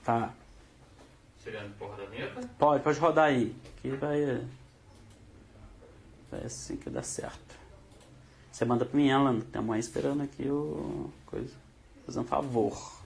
Tá. Seriando por rodoneta? Pode rodar aí. Que vai assim que dá certo. Você manda pra mim, Alan. Tem a mãe esperando aqui o coisa. Fazendo um favor.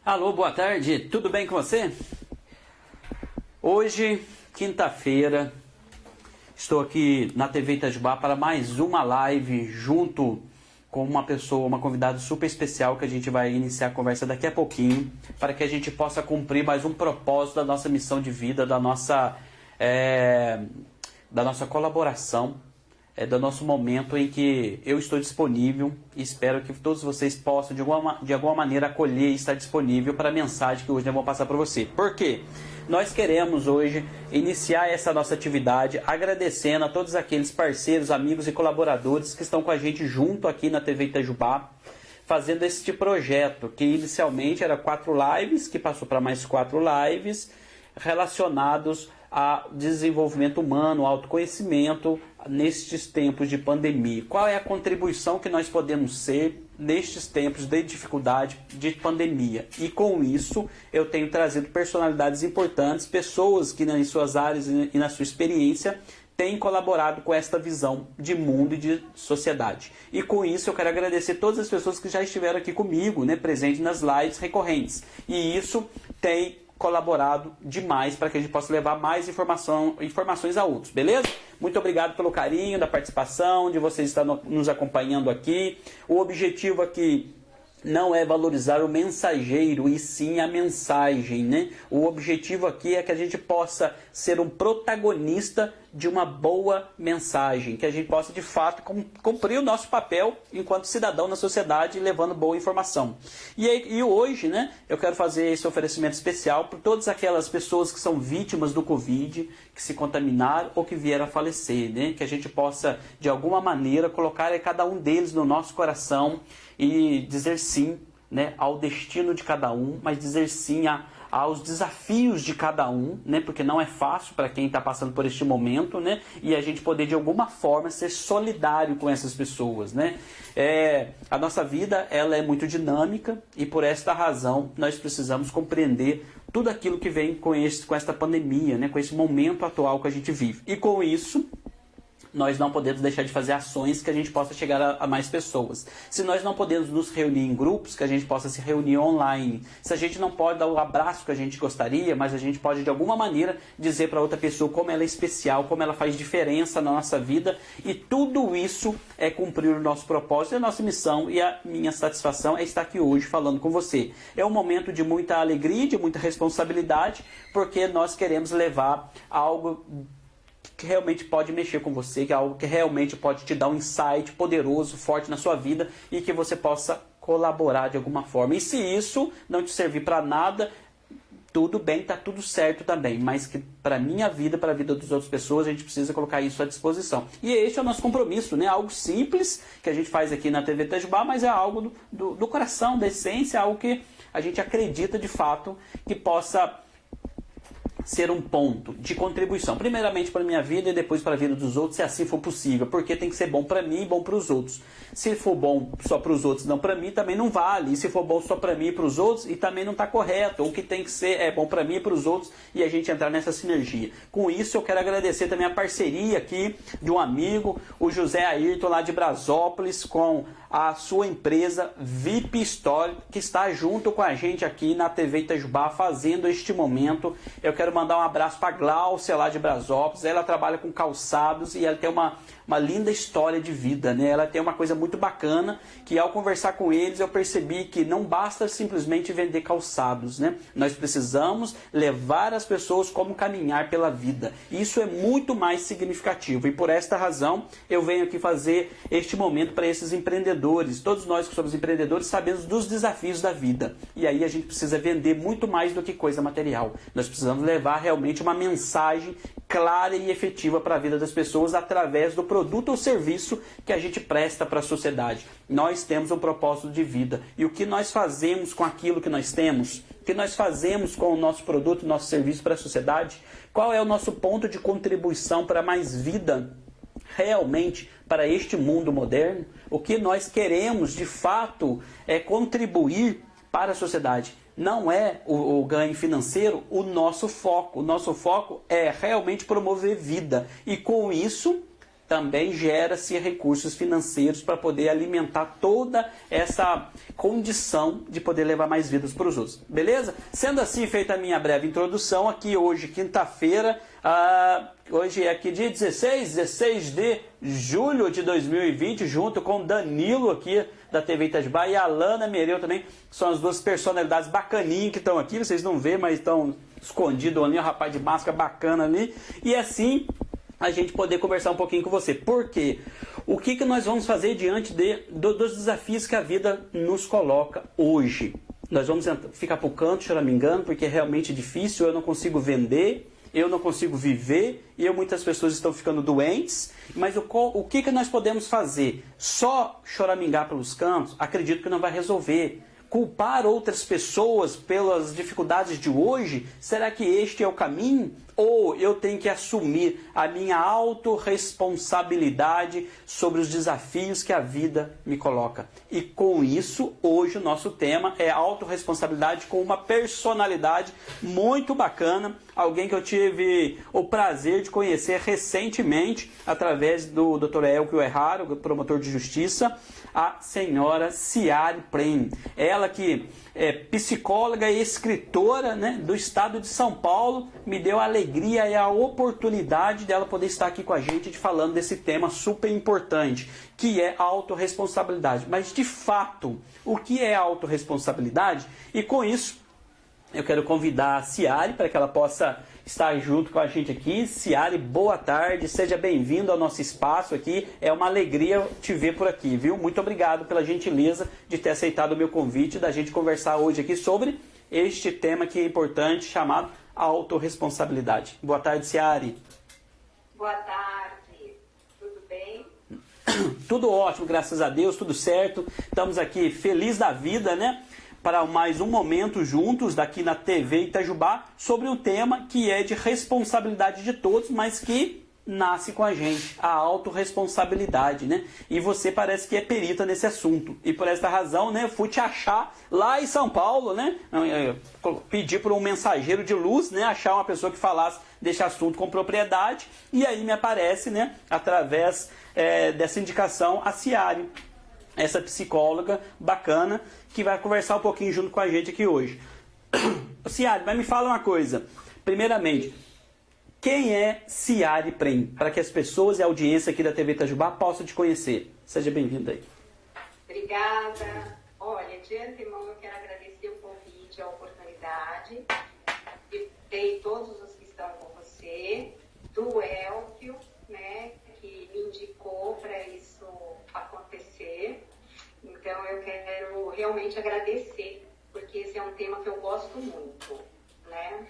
Alô, boa tarde, tudo bem com você? Hoje, quinta-feira, estou aqui na TV Itajubá para mais uma live junto com uma pessoa, uma convidada super especial que a gente vai iniciar a conversa daqui a pouquinho, para que a gente possa cumprir mais um propósito da nossa missão de vida, da nossa colaboração, do nosso momento em que eu estou disponível e espero que todos vocês possam de alguma maneira acolher e estar disponível para a mensagem que hoje nós vamos passar para você. Por quê? Nós queremos hoje iniciar essa nossa atividade agradecendo a todos aqueles parceiros, amigos e colaboradores que estão com a gente junto aqui na TV Itajubá, fazendo este projeto que inicialmente era 4 lives, que passou para mais 4 lives relacionados a desenvolvimento humano, autoconhecimento nestes tempos de pandemia. Qual é a contribuição que nós podemos ser nestes tempos de dificuldade de pandemia? E com isso eu tenho trazido personalidades importantes, pessoas que nas suas áreas e na sua experiência têm colaborado com esta visão de mundo e de sociedade. E com isso eu quero agradecer todas as pessoas que já estiveram aqui comigo, né, presentes nas lives recorrentes. E isso tem colaborado demais para que a gente possa levar mais informações a outros, beleza? Muito obrigado pelo carinho, da participação, de vocês estar nos acompanhando aqui. O objetivo aqui não é valorizar o mensageiro, e sim a mensagem, né? O objetivo aqui é que a gente possa ser um protagonista de uma boa mensagem, que a gente possa de fato cumprir o nosso papel enquanto cidadão na sociedade, levando boa informação. E hoje, né, eu quero fazer esse oferecimento especial para todas aquelas pessoas que são vítimas do Covid, que se contaminaram ou que vieram a falecer, né? Que a gente possa de alguma maneira colocar cada um deles no nosso coração e dizer sim, né, ao destino de cada um, mas dizer sim aos desafios de cada um, né, porque não é fácil para quem está passando por este momento, né, e a gente poder de alguma forma ser solidário com essas pessoas, né. A nossa vida ela é muito dinâmica e por esta razão nós precisamos compreender tudo aquilo que vem com esta pandemia, né, com esse momento atual que a gente vive. E com isso nós não podemos deixar de fazer ações que a gente possa chegar a mais pessoas. Se nós não podemos nos reunir em grupos, que a gente possa se reunir online. Se a gente não pode dar o abraço que a gente gostaria, mas a gente pode de alguma maneira dizer para outra pessoa como ela é especial, como ela faz diferença na nossa vida. E tudo isso é cumprir o nosso propósito e a nossa missão. E a minha satisfação é estar aqui hoje falando com você. É um momento de muita alegria, de muita responsabilidade, porque nós queremos levar algo que realmente pode mexer com você, que é algo que realmente pode te dar um insight poderoso, forte na sua vida e que você possa colaborar de alguma forma. E se isso não te servir para nada, tudo bem, tá tudo certo também, mas que para minha vida, para a vida das outras pessoas, a gente precisa colocar isso à disposição. E este é o nosso compromisso, né? Algo simples que a gente faz aqui na TV Itajubá, mas é algo do coração, da essência, algo que a gente acredita de fato que possa ser um ponto de contribuição, primeiramente para a minha vida e depois para a vida dos outros, se assim for possível, porque tem que ser bom para mim e bom para os outros. Se for bom só para os outros e não para mim, também não vale. E se for bom só para mim e para os outros, e também não está correto. O que tem que ser é bom para mim e para os outros, e a gente entrar nessa sinergia. Com isso, eu quero agradecer também a parceria aqui de um amigo, o José Ayrton, lá de Brasópolis, com a sua empresa VIP Store, que está junto com a gente aqui na TV Itajubá, fazendo este momento. Eu quero mandar um abraço para a Gláucia, lá de Brasópolis. Ela trabalha com calçados e ela tem uma linda história de vida, né? Ela tem uma coisa muito bacana, que ao conversar com eles eu percebi que não basta simplesmente vender calçados, né? Nós precisamos levar as pessoas como caminhar pela vida. Isso é muito mais significativo e por esta razão eu venho aqui fazer este momento para esses empreendedores. Todos nós que somos empreendedores sabemos dos desafios da vida e aí a gente precisa vender muito mais do que coisa material. Nós precisamos levar levar realmente uma mensagem clara e efetiva para a vida das pessoas através do produto ou serviço que a gente presta para a sociedade. Nós temos um propósito de vida e o que nós fazemos com aquilo que nós temos, o que nós fazemos com o nosso produto, o nosso serviço para a sociedade, qual é o nosso ponto de contribuição para mais vida realmente para este mundo moderno, o que nós queremos de fato é contribuir para a sociedade. Não é o ganho financeiro o nosso foco. O nosso foco é realmente promover vida. E com isso também gera-se recursos financeiros para poder alimentar toda essa condição de poder levar mais vidas para os outros. Beleza? Sendo assim, feita a minha breve introdução, aqui hoje, quinta-feira, hoje é aqui dia 16 de julho de 2020, junto com Danilo aqui da TV Itajubá e a Alana Mereu também, são as duas personalidades bacaninhas que estão aqui, vocês não vê, mas estão escondidos ali, um rapaz de máscara bacana ali, e assim a gente poder conversar um pouquinho com você. Por quê? O que nós vamos fazer diante dos desafios que a vida nos coloca hoje? Nós vamos ficar pro canto, choramingando, porque é realmente difícil, eu não consigo vender, eu não consigo viver, e muitas pessoas estão ficando doentes, mas o que nós podemos fazer? Só choramingar pelos cantos? Acredito que não vai resolver. Culpar outras pessoas pelas dificuldades de hoje? Será que este é o caminho? Ou eu tenho que assumir a minha autorresponsabilidade sobre os desafios que a vida me coloca? E com isso, hoje o nosso tema é autorresponsabilidade com uma personalidade muito bacana, alguém que eu tive o prazer de conhecer recentemente através do Dr. Elcio Erraro, promotor de justiça, a senhora Ciari Prem. Ela que é psicóloga e escritora, né, do estado de São Paulo, me deu a alegria e a oportunidade dela poder estar aqui com a gente falando desse tema super importante, que é a autorresponsabilidade. Mas de fato, o que é a autorresponsabilidade? E com isso, eu quero convidar a Ciari para que ela possa estar junto com a gente aqui. Ciari, boa tarde, seja bem-vindo ao nosso espaço aqui. É uma alegria te ver por aqui, viu? Muito obrigado pela gentileza de ter aceitado o meu convite, da gente conversar hoje aqui sobre este tema que é importante, chamado autorresponsabilidade. Boa tarde, Ciari. Boa tarde, tudo bem? Tudo ótimo, graças a Deus, tudo certo. Estamos aqui felizes da vida, né? Para mais um momento juntos daqui na TV Itajubá sobre um tema que é de responsabilidade de todos, mas que nasce com a gente, a autorresponsabilidade, né? E você parece que é perita nesse assunto. E por essa razão, né, eu fui te achar lá em São Paulo, né? Pedi por um mensageiro de luz, né, achar uma pessoa que falasse desse assunto com propriedade, e aí me aparece, né, através dessa indicação, a Ciari, essa psicóloga bacana, que vai conversar um pouquinho junto com a gente aqui hoje. Ciari, mas me fala uma coisa. Primeiramente, quem é Ciari Prem? Para que as pessoas e a audiência aqui da TV Itajubá possam te conhecer. Seja bem-vinda aí. Obrigada. Olha, de antemão eu quero agradecer o convite, a oportunidade. E todos os que estão com você, do Elcio, né, que me indicou para isso acontecer. Então eu quero realmente agradecer, porque esse é um tema que eu gosto muito, né?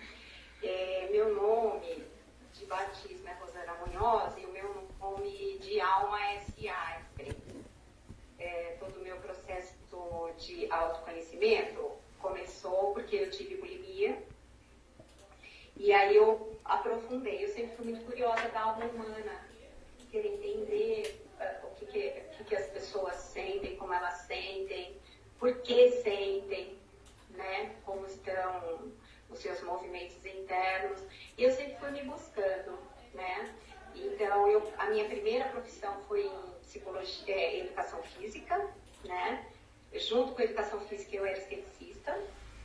Meu nome de batismo é Rosana Munhoz e o meu nome de alma é Ciari. Todo o meu processo de autoconhecimento começou porque eu tive bulimia, e aí eu aprofundei. Eu sempre fui muito curiosa da alma humana, querer entender o que as pessoas sentem, como elas sentem, por que sentem, né? Como estão os seus movimentos internos. E eu sempre fui me buscando, né? Então, a minha primeira profissão foi em psicologia, educação física, né? Junto com a educação física eu era esteticista,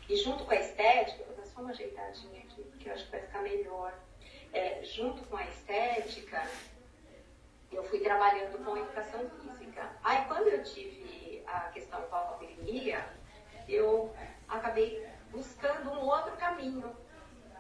e junto com a estética, vou dar só uma ajeitadinha aqui, porque eu acho que vai ficar melhor. Junto com a estética, eu fui trabalhando com educação física. Aí, quando eu tive a questão da bulimia, eu acabei buscando um outro caminho.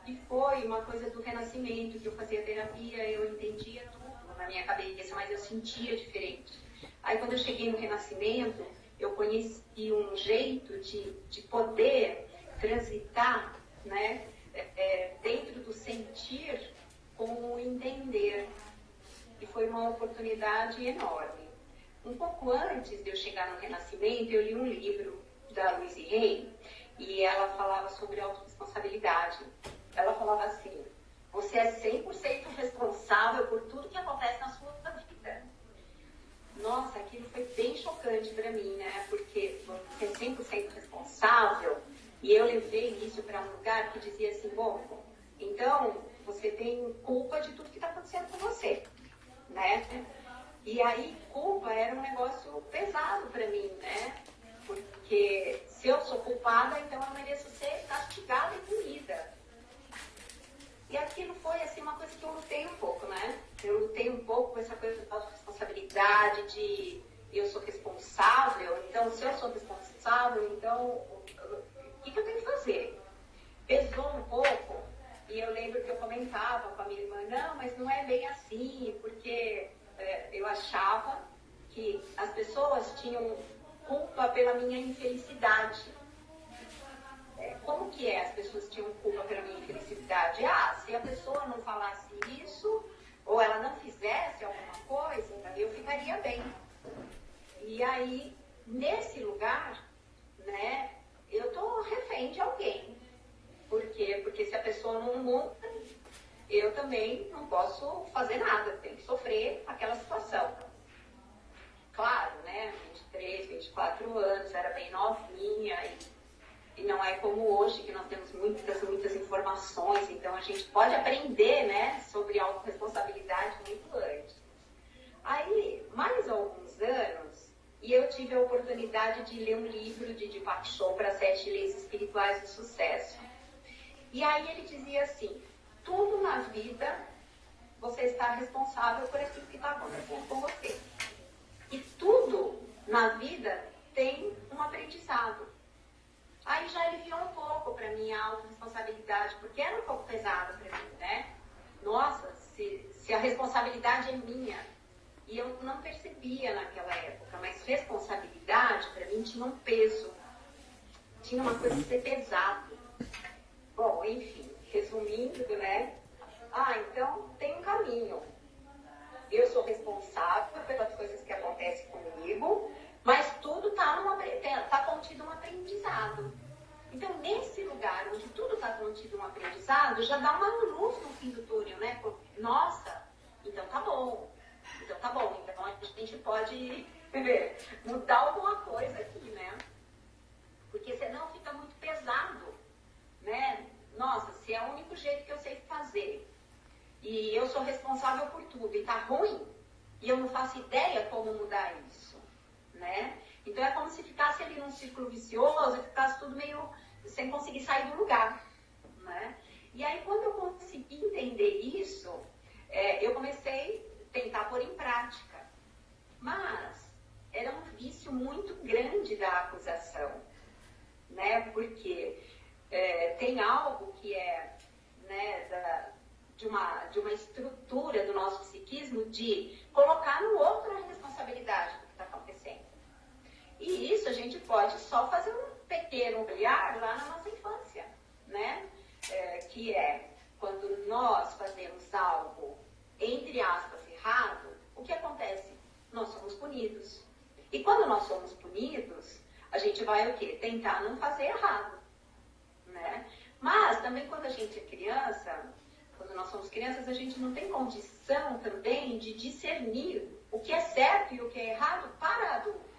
E foi uma coisa do renascimento, que eu fazia terapia, eu entendia tudo na minha cabeça, mas eu sentia diferente. Aí, quando eu cheguei no renascimento, eu conheci um jeito de poder transitar, né, dentro do sentir com o entender. E foi uma oportunidade enorme. Um pouco antes de eu chegar no Renascimento, eu li um livro da Louise Hay, e ela falava sobre autorresponsabilidade. Ela falava assim: você é 100% responsável por tudo que acontece na sua vida. Nossa, aquilo foi bem chocante para mim, né? Porque você é 100% responsável, e eu levei isso para um lugar que dizia assim: bom, então você tem culpa de tudo que está acontecendo com você, né? E aí, culpa era um negócio pesado para mim, né? Porque se eu sou culpada, então eu mereço ser castigada e punida. E aquilo foi, assim, uma coisa que eu lutei um pouco, né? Eu lutei um pouco com essa coisa da responsabilidade, de eu sou responsável, então se eu sou responsável, então o que eu tenho que fazer? Pesou um pouco, e eu lembro que eu comentava com a minha irmã: não, mas não é bem assim, porque eu achava que as pessoas tinham culpa pela minha infelicidade. Como que é? As pessoas tinham culpa pela minha infelicidade? Se a pessoa não falasse isso, ou ela não fizesse alguma coisa, eu ficaria bem. E aí, nesse lugar, né, eu tô refém de alguém. Por quê? Porque se a pessoa não muda, eu também não posso fazer nada, tenho que sofrer aquela situação. Claro, né, 23, 24 anos, era bem novinha, e não é como hoje, que nós temos muitas informações, então a gente pode aprender, né, sobre autorresponsabilidade muito antes. Aí, mais alguns anos, e eu tive a oportunidade de ler um livro de Deepak Chopra, 7 Leis Espirituais do Sucesso. E aí ele dizia assim: tudo na vida você está responsável por aquilo que está acontecendo com você. E tudo na vida tem um aprendizado. Aí já aliviou um pouco para mim a autorresponsabilidade, porque era um pouco pesado para mim, né? Nossa, se a responsabilidade é minha, e eu não percebia naquela época, mas responsabilidade para mim tinha um peso, tinha uma coisa de ser pesado. Bom, enfim, resumindo, né? Então tem um caminho. Eu sou responsável pelas coisas que acontecem comigo, mas tudo está contido um aprendizado. Então, nesse lugar onde tudo está contido um aprendizado, já dá uma luz no fim do túnel, né? Nossa, então tá bom. Então a gente pode mudar alguma coisa aqui, né? Porque senão fica muito pesado, né? Nossa, se é o único jeito que eu sei fazer, e eu sou responsável por tudo, e tá ruim, e eu não faço ideia como mudar isso, né? Então é como se ficasse ali num círculo vicioso, e ficasse tudo meio sem conseguir sair do lugar, né? E aí, quando eu consegui entender isso, eu comecei a tentar pôr em prática. Mas era um vício muito grande da acusação, né? Porque tem algo que é, né, de uma estrutura do nosso psiquismo de colocar no outro a responsabilidade do que está acontecendo. E isso a gente pode só fazer um pequeno olhar lá na nossa infância, né? Que é quando nós fazemos algo, entre aspas, errado, o que acontece? Nós somos punidos. E quando nós somos punidos, a gente vai o quê? Tentar não fazer errado, né? Mas também quando a gente é criança, quando nós somos crianças, a gente não tem condição também de discernir o que é certo e o que é errado para adultos,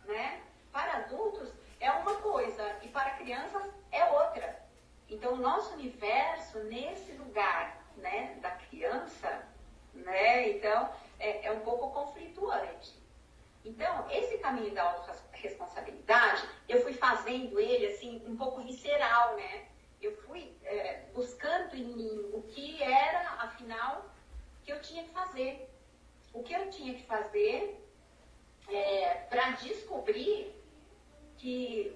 né? Para adultos é uma coisa e para crianças é outra. Então, o nosso universo, nesse lugar, né, da criança, né, então, é um pouco conflituante. Então, esse caminho da autorresponsabilidade, eu fui fazendo ele, assim, um pouco visceral, né? Eu fui buscando em mim o que era, afinal, que eu tinha que fazer. O que eu tinha que fazer para descobrir que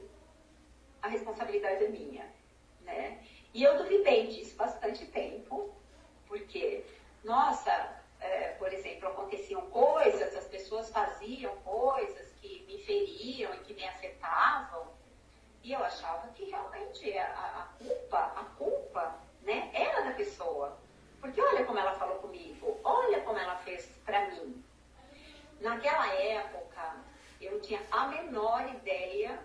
a responsabilidade é minha, né? E eu duvidei disso bastante tempo, porque, nossa, por exemplo, aconteciam coisas, as pessoas faziam coisas que me feriam e que me afetavam, e eu achava que realmente a culpa, né, Porque olha como ela falou comigo, olha como ela fez para mim. Naquela época, eu não tinha a menor ideia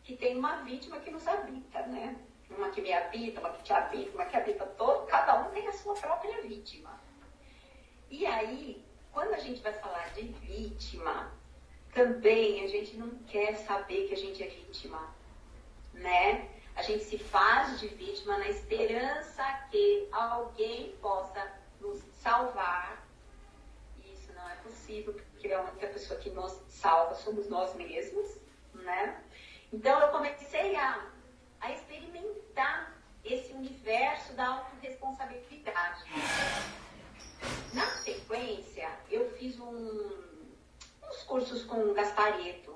que tem uma vítima que nos habita, né? Uma que me habita, uma que te habita, uma que habita todo, cada um tem a sua própria vítima. E aí, quando a gente vai falar de vítima, também a gente não quer saber que a gente é vítima, né? A gente se faz de vítima na esperança que alguém possa nos salvar. E isso não é possível, porque a única pessoa que nos salva somos nós mesmos, né? Então eu comecei a experimentar esse universo da autorresponsabilidade. Na sequência, eu fiz uns cursos com o Gasparetto.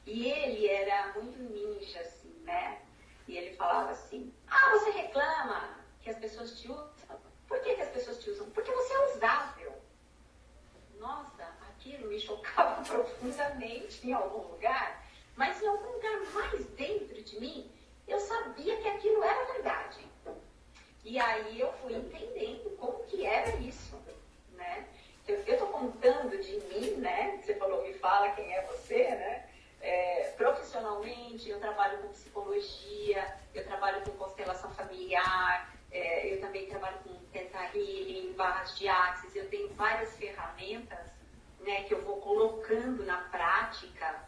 E ele era muito ninja, assim, né? E ele falava assim, você reclama que as pessoas te usam? Por que as pessoas te usam? Porque você é usável. Nossa, aquilo me chocava profundamente em algum lugar, mas em algum lugar mais dentro de mim, eu sabia que aquilo era verdade. E aí eu fui entendendo como que era isso, né? Eu estou contando de mim, né? Você falou, me fala quem é você, né? Profissionalmente, eu trabalho com psicologia, eu trabalho com constelação familiar, eu também trabalho com Theta Healing, barras de Axis, eu tenho várias ferramentas, né, que eu vou colocando na prática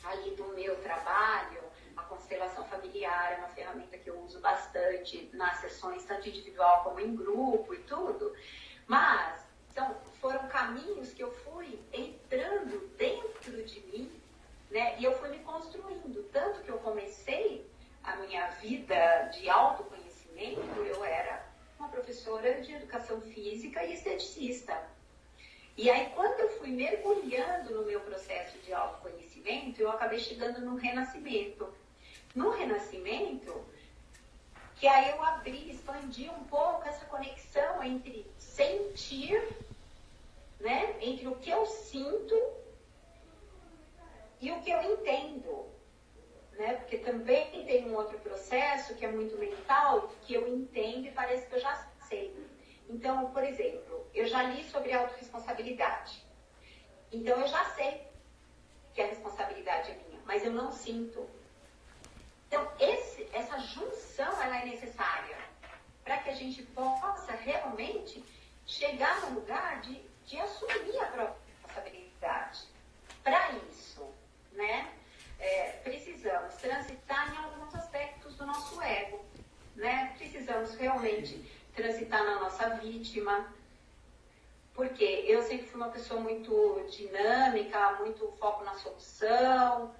ali do meu trabalho. A constelação familiar é uma ferramenta que eu uso bastante nas sessões, tanto individual como em grupo e tudo, mas foram caminhos que eu fui entrando dentro de mim, né? E eu fui me construindo, tanto que eu comecei a minha vida de autoconhecimento, eu era uma professora de educação física e esteticista. E aí, quando eu fui mergulhando no meu processo de autoconhecimento, eu acabei chegando no renascimento. No renascimento, que aí eu abri, expandi um pouco essa conexão entre sentir, né? Entre o que eu sinto e o que eu entendo, né? Porque também tem um outro processo que é muito mental, que eu entendo e parece que eu já sei. Então, por exemplo, eu já li sobre autorresponsabilidade. Então, eu já sei que a responsabilidade é minha, mas eu não sinto. Então, essa junção, ela é necessária para que a gente possa realmente chegar no lugar de assumir a própria responsabilidade. Para isso, né, precisamos transitar em alguns aspectos do nosso ego, né? Precisamos realmente transitar na nossa vítima, porque eu sempre fui uma pessoa muito dinâmica, muito foco na solução,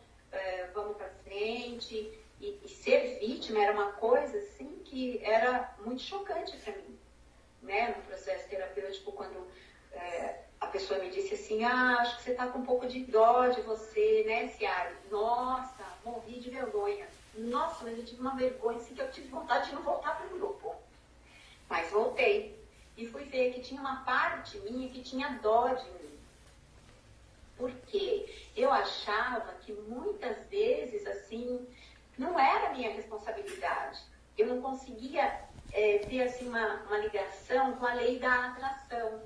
vamos para frente, e ser vítima era uma coisa assim que era muito chocante para mim, né? No processo terapêutico, quando a pessoa me disse assim, acho que você está com um pouco de dó de você, né, Ciara? Nossa, morri de vergonha. Nossa, mas eu tive uma vergonha assim que eu tive vontade de não voltar para o grupo. Mas voltei e fui ver que tinha uma parte minha que tinha dó de mim. Porque eu achava que muitas vezes, assim, não era minha responsabilidade. Eu não conseguia ter, assim, uma ligação com a lei da atração.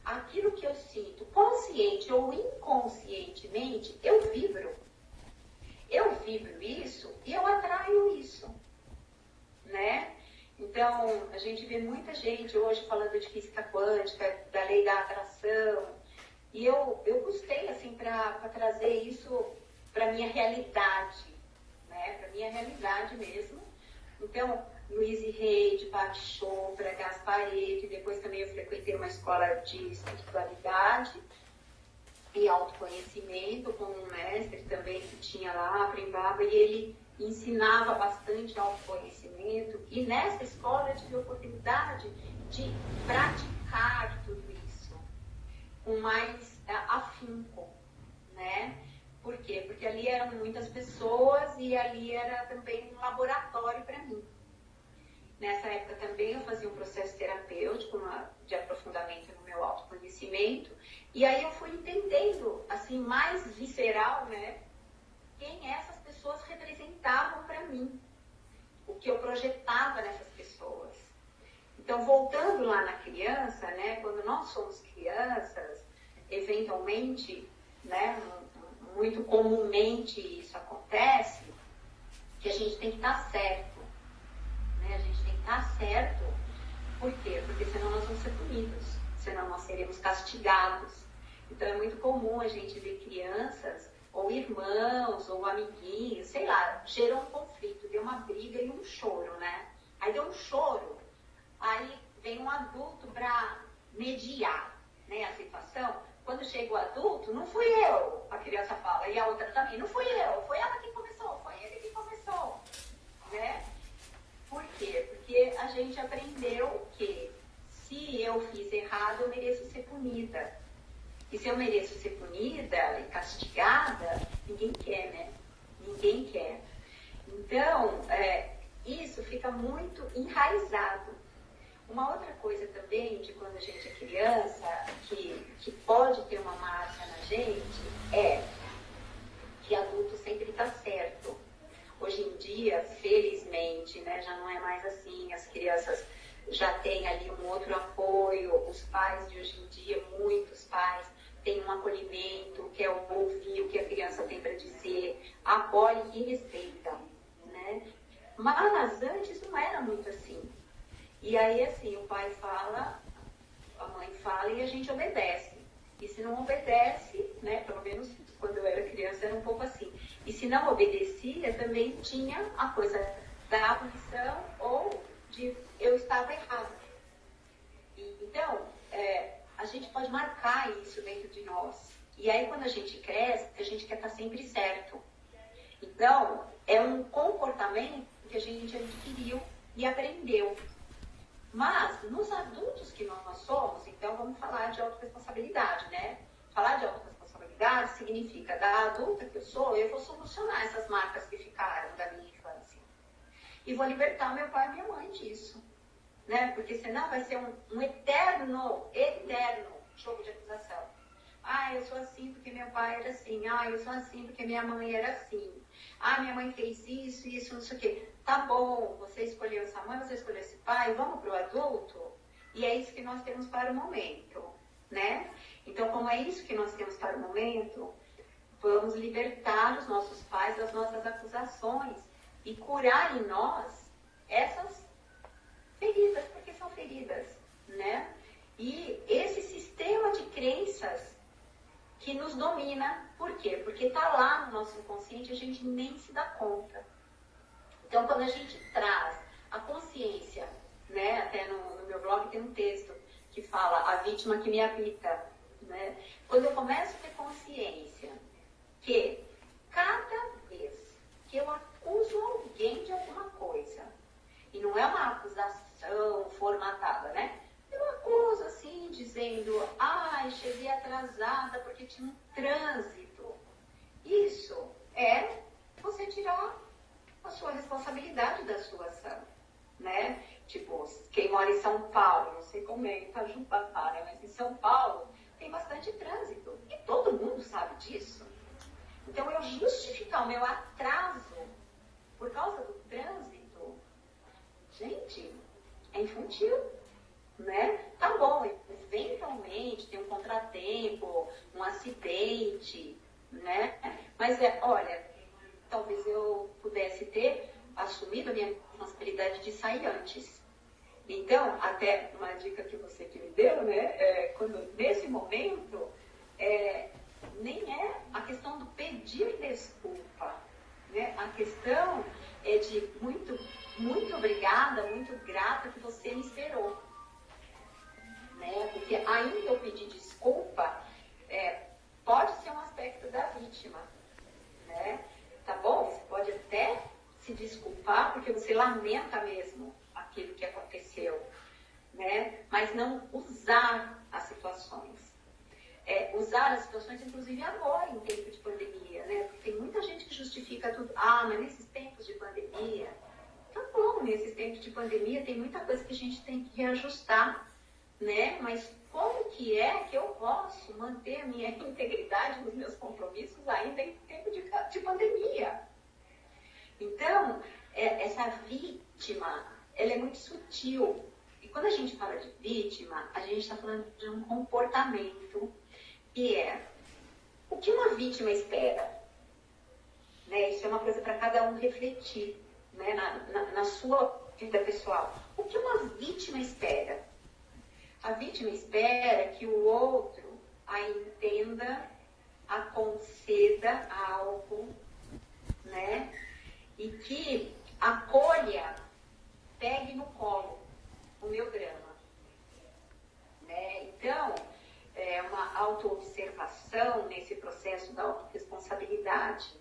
Aquilo que eu sinto, consciente ou inconscientemente, eu vibro. Eu vibro isso e eu atraio isso, né? Então, a gente vê muita gente hoje falando de física quântica, da lei da atração, e eu gostei, assim, para trazer isso para a minha realidade, né? Para a minha realidade mesmo. Então, Louise Hay, Patti Chopra, Gasparetto, e depois também eu frequentei uma escola de espiritualidade e autoconhecimento com um mestre também que tinha lá, Prembaba, e ele ensinava bastante autoconhecimento, e nessa escola eu tive a oportunidade de praticar tudo isso com mais afinco, né? Por quê? Porque ali eram muitas pessoas e ali era também um laboratório para mim. Nessa época também eu fazia um processo terapêutico de aprofundamento no meu autoconhecimento, e aí eu fui entendendo, assim, mais visceral, né, quem essas pessoas representavam para mim, o que eu projetava nessas pessoas. Então, voltando lá na criança, né, quando nós somos crianças, eventualmente, né, muito comumente isso acontece, que a gente tem que estar certo, né? A gente tem que estar certo. Por quê? Porque senão nós vamos ser punidos, senão nós seremos castigados. Então é muito comum a gente ver crianças, ou irmãos, ou amiguinhos, sei lá, gerou um conflito, deu uma briga e um choro, né? Aí deu um choro, aí vem um adulto para mediar, né, a situação. Quando chega o adulto, não fui eu, a criança fala, e a outra também, não fui eu, foi ela que começou, foi ele que começou, né? Por quê? Porque a gente aprendeu que se eu fiz errado, eu mereço ser punida. E se eu mereço ser punida e castigada, ninguém quer, né? Ninguém quer. Então, isso fica muito enraizado. Uma outra coisa também, de quando a gente é criança, que pode ter uma marca na gente, é que adulto sempre está certo. Hoje em dia, felizmente, né, já não é mais assim, as crianças já têm ali um outro apoio, os pais de hoje em dia, muitos pais, têm um acolhimento, quer ouvir o que a criança tem para dizer, apoia e respeita, né? Mas antes não era muito assim. E aí, assim, o pai fala, a mãe fala e a gente obedece. E se não obedece, né, pelo menos quando eu era criança era um pouco assim. E se não obedecia, também tinha a coisa da punição ou de eu estava errado. Então, a gente pode marcar isso dentro de nós. E aí, quando a gente cresce, a gente quer estar sempre certo. Então, é um comportamento que a gente adquiriu e aprendeu. Mas, nos adultos que nós somos, então vamos falar de autorresponsabilidade, né? Falar de autorresponsabilidade significa, da adulta que eu sou, eu vou solucionar essas marcas que ficaram da minha infância. E vou libertar meu pai e minha mãe disso, né? Porque senão vai ser um eterno jogo de acusação. Ah, eu sou assim porque meu pai era assim. Ah, eu sou assim porque minha mãe era assim. Ah, minha mãe fez isso, não sei o quê. Tá bom, você escolheu essa mãe, você escolheu esse pai, vamos pro adulto? E é isso que nós temos para o momento, né? Então, como é isso que nós temos para o momento, vamos libertar os nossos pais das nossas acusações e curar em nós essas feridas, porque são feridas, né? E esse sistema de crenças que nos domina, por quê? Porque está lá no nosso inconsciente e a gente nem se dá conta. Então, quando a gente traz a consciência, né? Até no meu blog tem um texto que fala a vítima que me habita, né? Quando eu começo a ter consciência que cada vez que eu acuso alguém de alguma coisa, e não é uma acusação formatada, né? Eu acuso assim, dizendo, ai, cheguei atrasada porque tinha um trânsito. Isso é você tirar a sua responsabilidade da sua ação, né? Tipo, quem mora em São Paulo, não sei como é, Itajubá, mas em São Paulo tem bastante trânsito. E todo mundo sabe disso. Então, eu justificar o meu atraso por causa do trânsito, gente, é infantil, né? Tá bom, eventualmente tem um contratempo, um acidente, né? Mas olha, talvez eu pudesse ter assumido a minha responsabilidade de sair antes. Então, até uma dica que você que me deu, né? Quando, nesse momento, nem é a questão do pedir desculpa, né? A questão é de muito obrigada, muito grata que você me esperou, né? Porque ainda eu pedir desculpa pode ser um aspecto da vítima, né? Tá bom? Você pode até se desculpar porque você lamenta mesmo aquilo que aconteceu, né? Mas não usar as situações. Usar as situações, inclusive agora, em tempo de pandemia, né? Porque tem muita gente que justifica tudo. Ah, mas nesses tempos de pandemia... Tá bom, nesses tempos de pandemia tem muita coisa que a gente tem que reajustar, né? Mas como que eu posso manter a minha integridade nos meus compromissos ainda em tempo de pandemia? Então, essa vítima, ela é muito sutil. E quando a gente fala de vítima, a gente está falando de um comportamento que é o que uma vítima espera. Né? Isso é uma coisa para cada um refletir, né? na sua vida pessoal. O que uma vítima espera? A vítima espera que o outro a entenda, a conceda algo, né? E que acolha, pegue no colo o meu drama. Né? Então, é uma autoobservação nesse processo da autorresponsabilidade,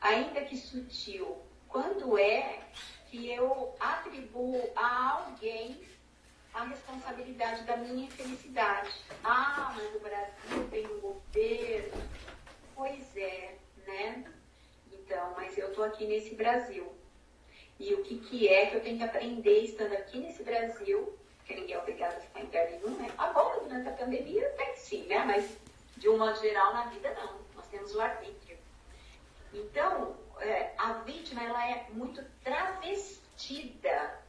ainda que sutil. Quando é que eu atribuo a alguém a responsabilidade da minha infelicidade? Ah, mas o Brasil tem um governo. Pois é, né? Então, mas eu estou aqui nesse Brasil. E o que é que eu tenho que aprender estando aqui nesse Brasil? Porque ninguém é obrigado a ficar em lugar nenhum, né? Agora, durante a pandemia, até que sim, né? Mas, de um modo geral, na vida, não. Nós temos o arbítrio. Então, a vítima, ela é muito travestida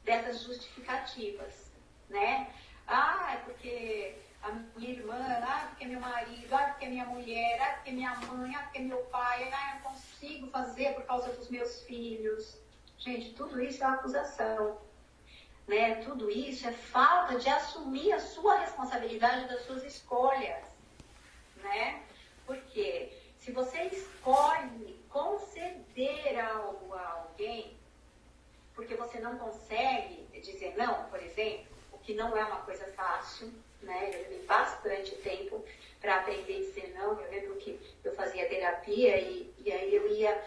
dessas justificativas, né? Ah, é porque a minha irmã, ah, porque é meu marido, ah, porque é minha mulher, ah, porque é minha mãe, ah, porque é meu pai, ah, eu não consigo fazer por causa dos meus filhos. Gente, tudo isso é uma acusação, né? Tudo isso é falta de assumir a sua responsabilidade das suas escolhas, né? Porque se você escolhe conceder algo a alguém, porque você não consegue dizer não, por exemplo, o que não é uma coisa fácil, né? Eu levei bastante tempo para aprender a dizer não. Eu lembro que eu fazia terapia e aí eu ia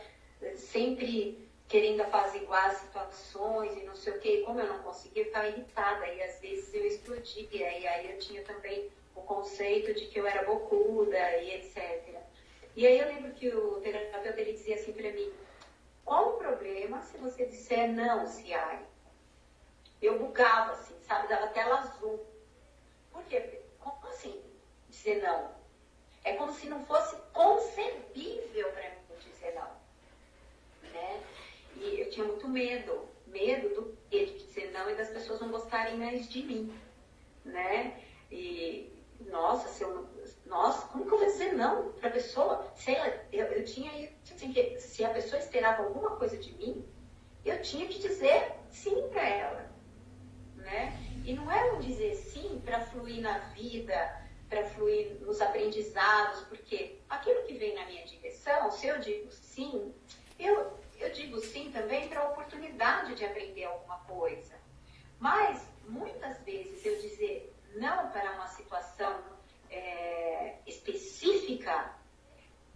sempre querendo apaziguar as situações e não sei o quê. E como eu não conseguia, eu ficava irritada e às vezes eu explodia. E aí eu tinha também o conceito de que eu era bocuda e etc. E aí eu lembro que o terapeuta, ele dizia assim para mim: qual o problema se você disser não, Ciari? Eu bugava assim, sabe? Dava tela azul. Por quê? Como assim dizer não? É como se não fosse concebível para mim dizer não. Né? E eu tinha muito medo do de dizer não e das pessoas não gostarem mais de mim. Né? E, nossa, como que eu vou dizer não para a pessoa? Sei lá, eu tinha assim, que se a pessoa esperava alguma coisa de mim, eu tinha que dizer sim para ela, né? E não é um dizer sim para fluir na vida, para fluir nos aprendizados, porque aquilo que vem na minha direção, se eu digo sim, eu digo sim também para a oportunidade de aprender alguma coisa. Mas, muitas vezes, eu dizer não para uma situação específica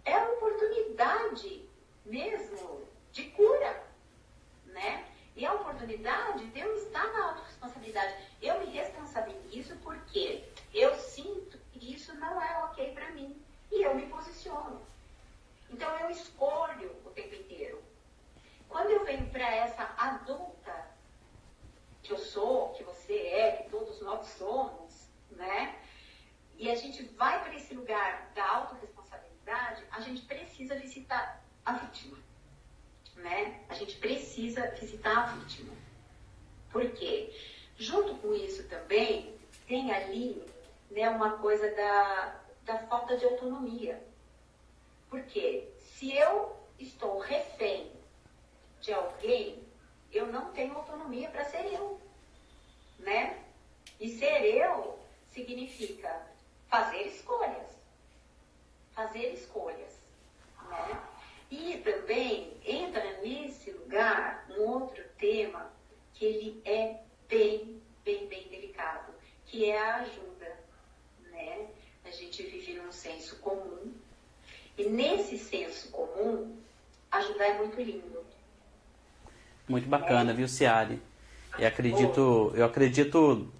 é a oportunidade mesmo de cura, né? E a oportunidade de eu estar na autorresponsabilidade. Eu me responsabilizo porque eu sinto que isso não é ok para mim. E eu me posiciono. Então eu escolho o tempo inteiro. Quando eu venho para essa adulta que eu sou, que você é, que todos nós somos, né? E a gente vai para esse lugar da autorresponsabilidade, a gente precisa visitar a vítima. Né? A gente precisa visitar a vítima. Por quê? Junto com isso também, tem ali, né, uma coisa da falta de autonomia. Porque se eu estou refém de alguém, eu não tenho autonomia para ser eu. Né? E ser eu significa fazer escolhas. Fazer escolhas. Né? E também entra nesse lugar um outro tema que ele é bem delicado, que é a ajuda, né? A gente vive num senso comum e nesse senso comum, ajudar é muito lindo. Muito bacana, viu, Ciari? Eu acredito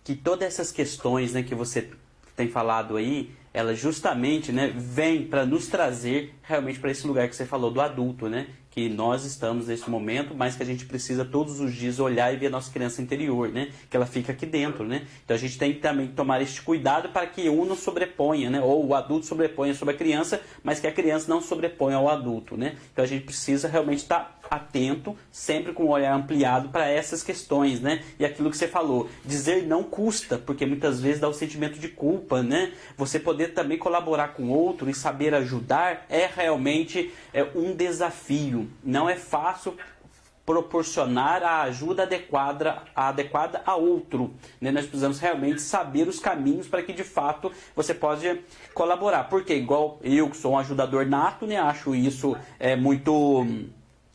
que todas essas questões, né, que você tem falado aí, ela justamente, né, vem para nos trazer realmente para esse lugar que você falou do adulto, né, que nós estamos nesse momento, mas que a gente precisa todos os dias olhar e ver a nossa criança interior, né? Que ela fica aqui dentro, né? Então a gente tem que também tomar este cuidado para que um não sobreponha, né? Ou o adulto sobreponha sobre a criança, mas que a criança não sobreponha ao adulto, né? Então a gente precisa realmente estar atento, sempre com um olhar ampliado para essas questões, né? E aquilo que você falou, dizer não custa, porque muitas vezes dá o sentimento de culpa, né? Você poder também colaborar com o outro e saber ajudar é realmente um desafio. Não é fácil proporcionar a ajuda adequada a outro, né? Nós precisamos realmente saber os caminhos para que de fato você possa colaborar, porque igual eu que sou um ajudador nato, né? Acho isso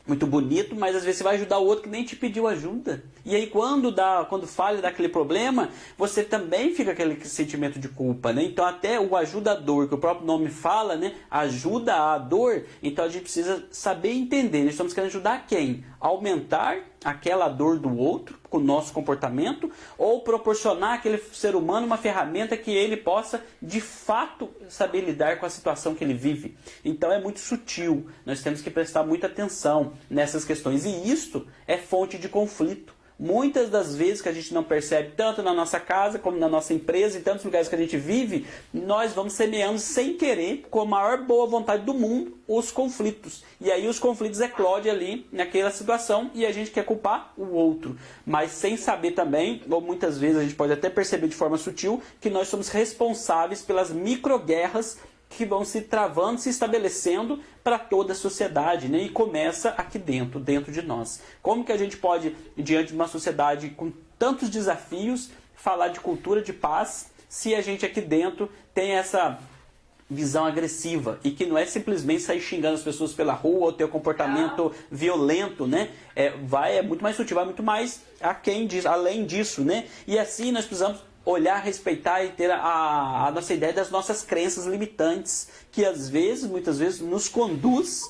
muito bonito, mas às vezes você vai ajudar o outro que nem te pediu ajuda. E aí quando falha daquele problema, você também fica com aquele sentimento de culpa, né? Então até o ajudador, que o próprio nome fala, né? Ajuda a dor. Então a gente precisa saber entender. Nós estamos querendo ajudar quem? Aumentar aquela dor do outro com o nosso comportamento ou proporcionar àquele ser humano uma ferramenta que ele possa de fato saber lidar com a situação que ele vive. Então é muito sutil. Nós temos que prestar muita atenção nessas questões. E isto é fonte de conflito. Muitas das vezes que a gente não percebe, tanto na nossa casa como na nossa empresa, em tantos lugares que a gente vive, nós vamos semeando sem querer, com a maior boa vontade do mundo, os conflitos. E aí os conflitos eclodem ali naquela situação e a gente quer culpar o outro. Mas sem saber também, ou muitas vezes a gente pode até perceber de forma sutil, que nós somos responsáveis pelas microguerras que vão se travando, se estabelecendo para toda a sociedade, né? E começa aqui dentro de nós. Como que a gente pode, diante de uma sociedade com tantos desafios, falar de cultura de paz, se a gente aqui dentro tem essa visão agressiva e que não é simplesmente sair xingando as pessoas pela rua ou ter um comportamento violento, né? É muito mais sutil, vai muito mais além disso, né? E assim nós precisamos olhar, respeitar e ter a nossa ideia das nossas crenças limitantes, que muitas vezes, nos conduz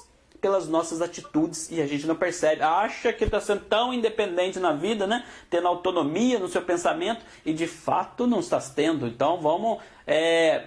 pelas nossas atitudes e a gente não percebe. Acha que está sendo tão independente na vida, né? Tendo autonomia no seu pensamento e de fato não está tendo. Então vamos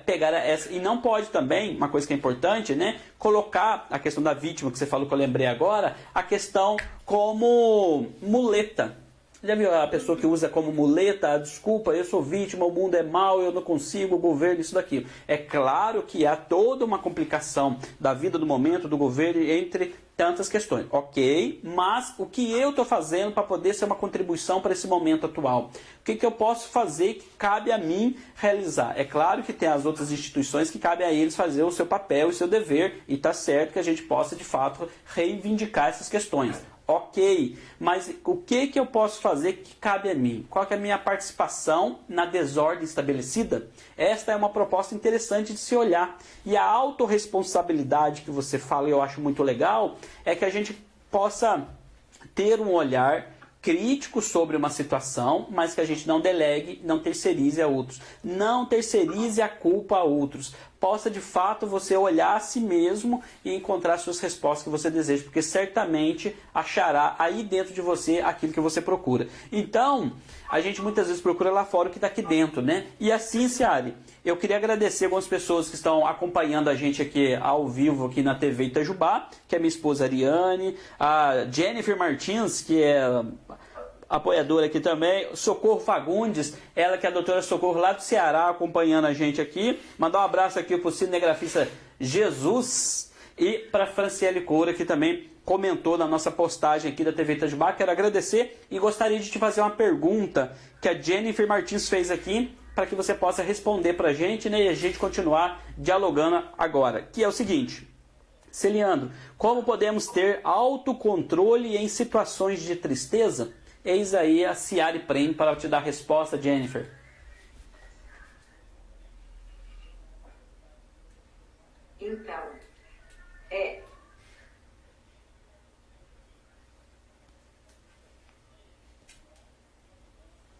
pegar essa. E não pode também, uma coisa que é importante, né? Colocar a questão da vítima, que você falou que eu lembrei agora, a questão como muleta. Já viu a pessoa que usa como muleta, desculpa, eu sou vítima, o mundo é mau, eu não consigo, o governo, isso daquilo. É claro que há toda uma complicação da vida do momento, do governo, entre tantas questões. Ok, mas o que eu estou fazendo para poder ser uma contribuição para esse momento atual? O que eu posso fazer que cabe a mim realizar? É claro que tem as outras instituições que cabe a eles fazer o seu papel e o seu dever, e está certo que a gente possa, de fato, reivindicar essas questões. Ok, mas o que eu posso fazer que cabe a mim? Qual que é a minha participação na desordem estabelecida? Esta é uma proposta interessante de se olhar. E a autorresponsabilidade que você fala, e eu acho muito legal, é que a gente possa ter um olhar crítico sobre uma situação, mas que a gente não delegue, não terceirize a outros. Não terceirize a culpa a outros. Possa, de fato, você olhar a si mesmo e encontrar suas respostas que você deseja, porque certamente achará aí dentro de você aquilo que você procura. Então, a gente muitas vezes procura lá fora o que está aqui dentro, né? E assim, Ciari, eu queria agradecer algumas pessoas que estão acompanhando a gente aqui ao vivo aqui na TV Itajubá, que é minha esposa Ariane, a Jennifer Martins, que é apoiadora aqui também, Socorro Fagundes, ela que é a doutora Socorro lá do Ceará, acompanhando a gente aqui. Mandar um abraço aqui para o cinegrafista Jesus e para a Franciele Coura, que também comentou na nossa postagem aqui da TV Itajubá. Quero agradecer e gostaria de te fazer uma pergunta que a Jennifer Martins fez aqui, para que você possa responder para a gente, né, e a gente continuar dialogando agora, que é o seguinte: Celiandro, como podemos ter autocontrole em situações de tristeza? Eis aí a Ciari Prem para te dar a resposta, Jennifer. Então,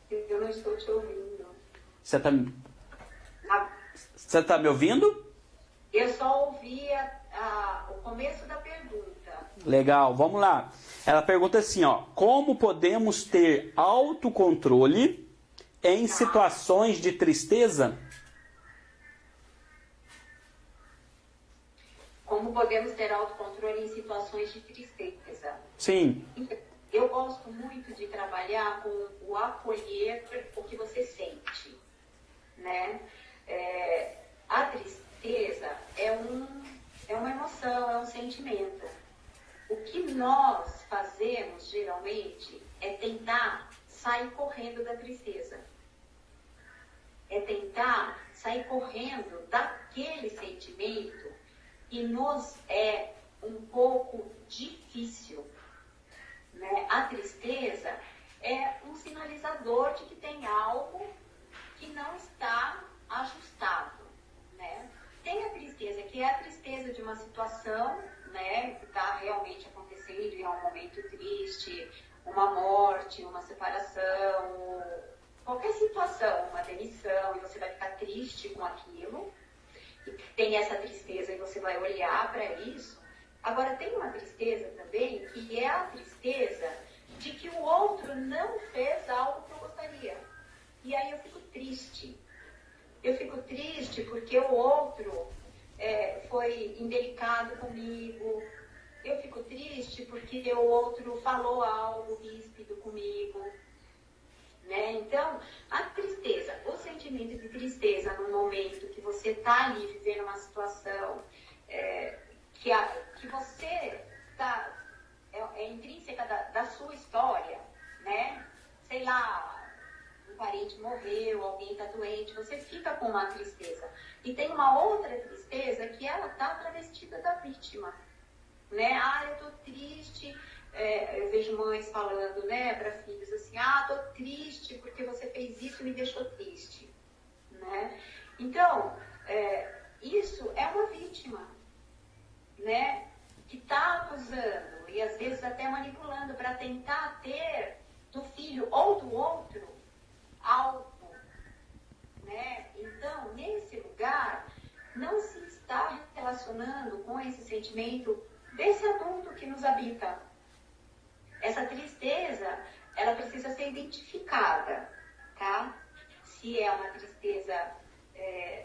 eu não estou te ouvindo. Você está me ouvindo? Eu só ouvi o começo da pergunta. Legal, vamos lá. Ela pergunta assim, ó: como podemos ter autocontrole em situações de tristeza? Como podemos ter autocontrole em situações de tristeza. Sim. Eu gosto muito de trabalhar com o acolher o que você sente, né? A tristeza é uma emoção, é um sentimento. O que nós fazemos, geralmente, é tentar sair correndo da tristeza. É tentar sair correndo daquele sentimento que nos é um pouco difícil, né? A tristeza é um sinalizador de que tem algo que não está ajustado, né? Tem a tristeza, que é a tristeza de uma situação, né, que está realmente acontecendo e é um momento triste, uma morte, uma separação, qualquer situação, uma demissão, e você vai ficar triste com aquilo, e tem essa tristeza e você vai olhar para isso. Agora, tem uma tristeza também, que é a tristeza de que o outro não fez algo que eu gostaria. E aí eu fico triste. Eu fico triste porque o outro foi indelicado comigo. Eu fico triste porque o outro falou algo ríspido comigo. Né? Então, a tristeza, o sentimento de tristeza no momento que você está ali vivendo uma situação que você está, é intrínseca da sua história, né? Sei lá, um parente morreu, alguém está doente, você fica com uma tristeza. E tem uma outra tristeza que ela está travestida da vítima, né? Ah, eu tô triste. Eu vejo mães falando, né, para filhos assim, tô triste porque você fez isso e me deixou triste, né? Então, isso é uma vítima, né, que está acusando e às vezes até manipulando para tentar ter do filho ou do outro algo, né? Então, nesse lugar, não se está relacionando com esse sentimento desse adulto que nos habita. Essa tristeza, ela precisa ser identificada, tá? Se é uma tristeza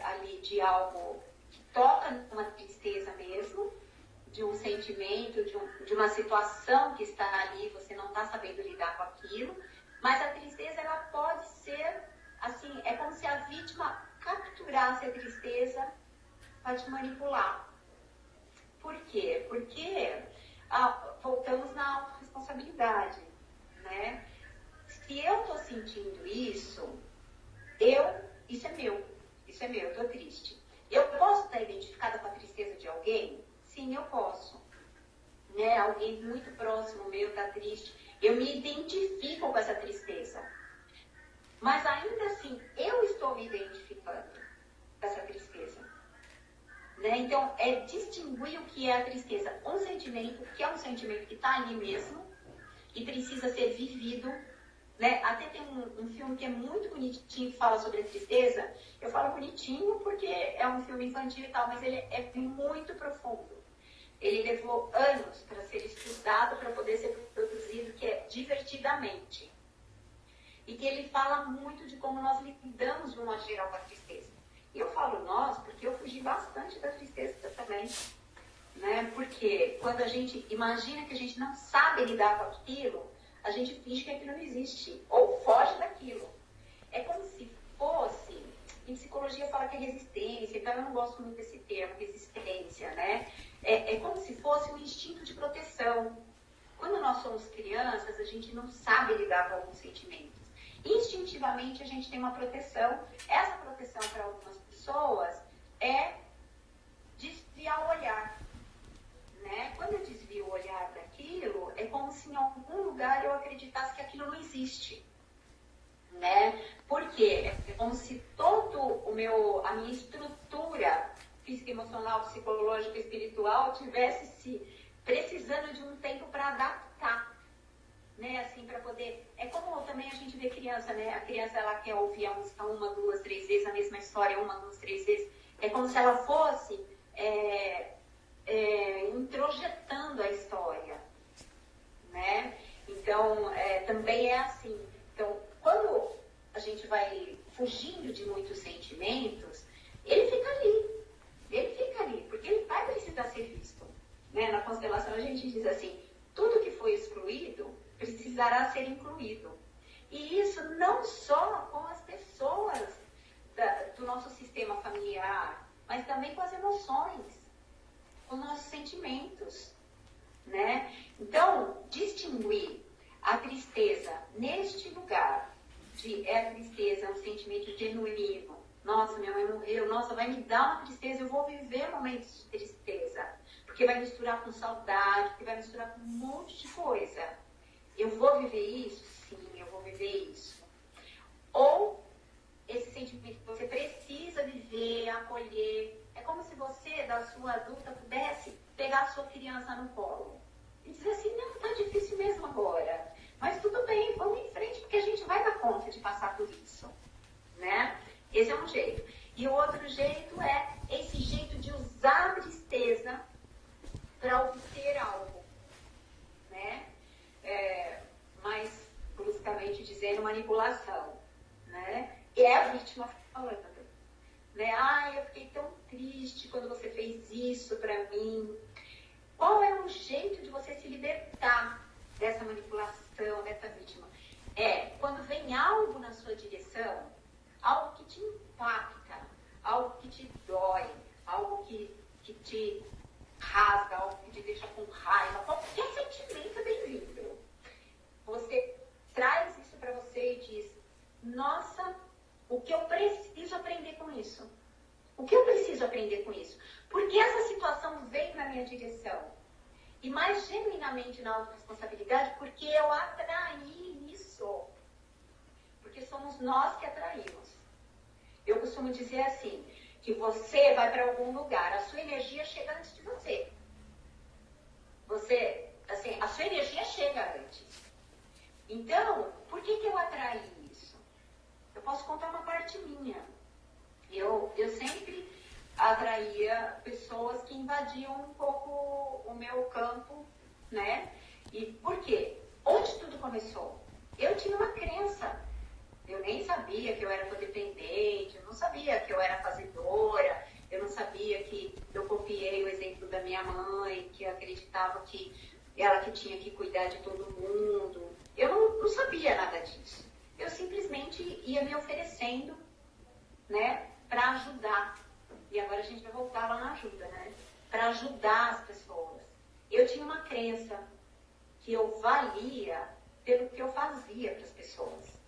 ali de algo que toca numa tristeza mesmo, de um sentimento, de uma situação que está ali, você não está sabendo lidar com aquilo, mas a tristeza, ela pode ser, assim, é como se a vítima capturasse a tristeza para te manipular. Por quê? Porque voltamos na autorresponsabilidade, né? Se eu estou sentindo isso é meu, eu estou triste. Eu posso estar identificada com a tristeza de alguém? Sim, eu posso. Né? Alguém muito próximo meu está triste, eu me identifico com essa tristeza. Mas ainda assim, eu estou me identificando com essa tristeza. Né? Então, é distinguir o que é a tristeza. Um sentimento que é um sentimento que está ali mesmo e precisa ser vivido. Né? Até tem um filme que é muito bonitinho que fala sobre a tristeza. Eu falo bonitinho porque é um filme infantil e tal, mas ele é muito profundo. Ele levou anos para ser estudado, para poder ser produzido, que é Divertidamente. E que ele fala muito de como nós lidamos de uma geral com a tristeza. E eu falo nós porque eu fugi bastante da tristeza também. Né? Porque quando a gente imagina que a gente não sabe lidar com aquilo, a gente finge que aquilo não existe, ou foge daquilo. É como se fosse, em psicologia fala que é resistência, então eu não gosto muito desse termo, resistência, né? É como se fosse um instinto de proteção. Quando nós somos crianças, a gente não sabe lidar com alguns sentimentos. Instintivamente a gente tem uma proteção. Essa proteção para algumas pessoas é desviar o olhar. Né? Quando eu desvio o olhar daquilo, é como se em algum lugar eu acreditasse que aquilo não existe. Né? Por quê? É como se a minha estrutura física, emocional, psicológica, espiritual tivesse precisando de um tempo para adaptar. Né? Assim, para poder... É como também a gente vê criança, né? A criança, ela quer ouvir a música 1, 2, 3 vezes, a mesma história 1, 2, 3 vezes. É como se ela fosse... introjetando a história, né? Então, também é assim. Então, quando a gente vai fugindo de muitos sentimentos, ele fica ali, porque ele vai precisar ser visto. né? Na constelação a gente diz assim, tudo que foi excluído precisará ser incluído. E isso não só com as pessoas do nosso sistema familiar, mas também com as emoções, com nossos sentimentos, né? Então, distinguir a tristeza neste lugar, é a tristeza, um sentimento genuíno. Nossa, minha mãe morreu, nossa, vai me dar uma tristeza, eu vou viver momentos de tristeza, porque vai misturar com saudade, porque vai misturar com um monte de coisa. Eu vou viver isso? Sim, eu vou viver isso. Ou esse sentimento que você precisa viver, acolher. É como se você, da sua adulta, pudesse pegar a sua criança no colo e dizer assim, não, tá difícil mesmo agora, mas tudo bem, vamos em frente, porque a gente vai dar conta de passar por isso, né? Esse é um jeito. E o outro jeito é esse jeito de usar a tristeza para obter algo, né? Mais bruscamente dizendo, manipulação, né? E é a vítima falando, né? Ah, eu fiquei tão triste quando você fez isso para mim. Qual é o jeito de você se libertar dessa manipulação, dessa vítima? É quando vem algo na sua direção, algo que te impacta, algo que te dói, algo que te rasga, algo que te deixa com raiva, qualquer sentimento é bem-vindo. Você traz isso para você e diz, nossa, o que eu preciso aprender com isso? O que eu preciso aprender com isso? Porque essa situação veio na minha direção. E mais genuinamente na autorresponsabilidade, porque eu atraí isso. Porque somos nós que atraímos. Eu costumo dizer assim, que você vai para algum lugar, a sua energia chega antes de você. A sua energia chega antes. Então, por que eu atraí isso? Eu posso contar uma parte minha. Eu sempre atraía pessoas que invadiam um pouco o meu campo, né? E por quê? Onde tudo começou? Eu tinha uma crença. Eu nem sabia que eu era codependente, eu não sabia que eu era fazedora, eu não sabia que eu copiei o exemplo da minha mãe, que acreditava que ela que tinha que cuidar de todo mundo. Eu não sabia nada disso. Eu simplesmente ia me oferecendo, né, para ajudar. E agora a gente vai voltar lá na ajuda, né? Para ajudar as pessoas. Eu tinha uma crença que eu valia pelo que eu fazia para as pessoas.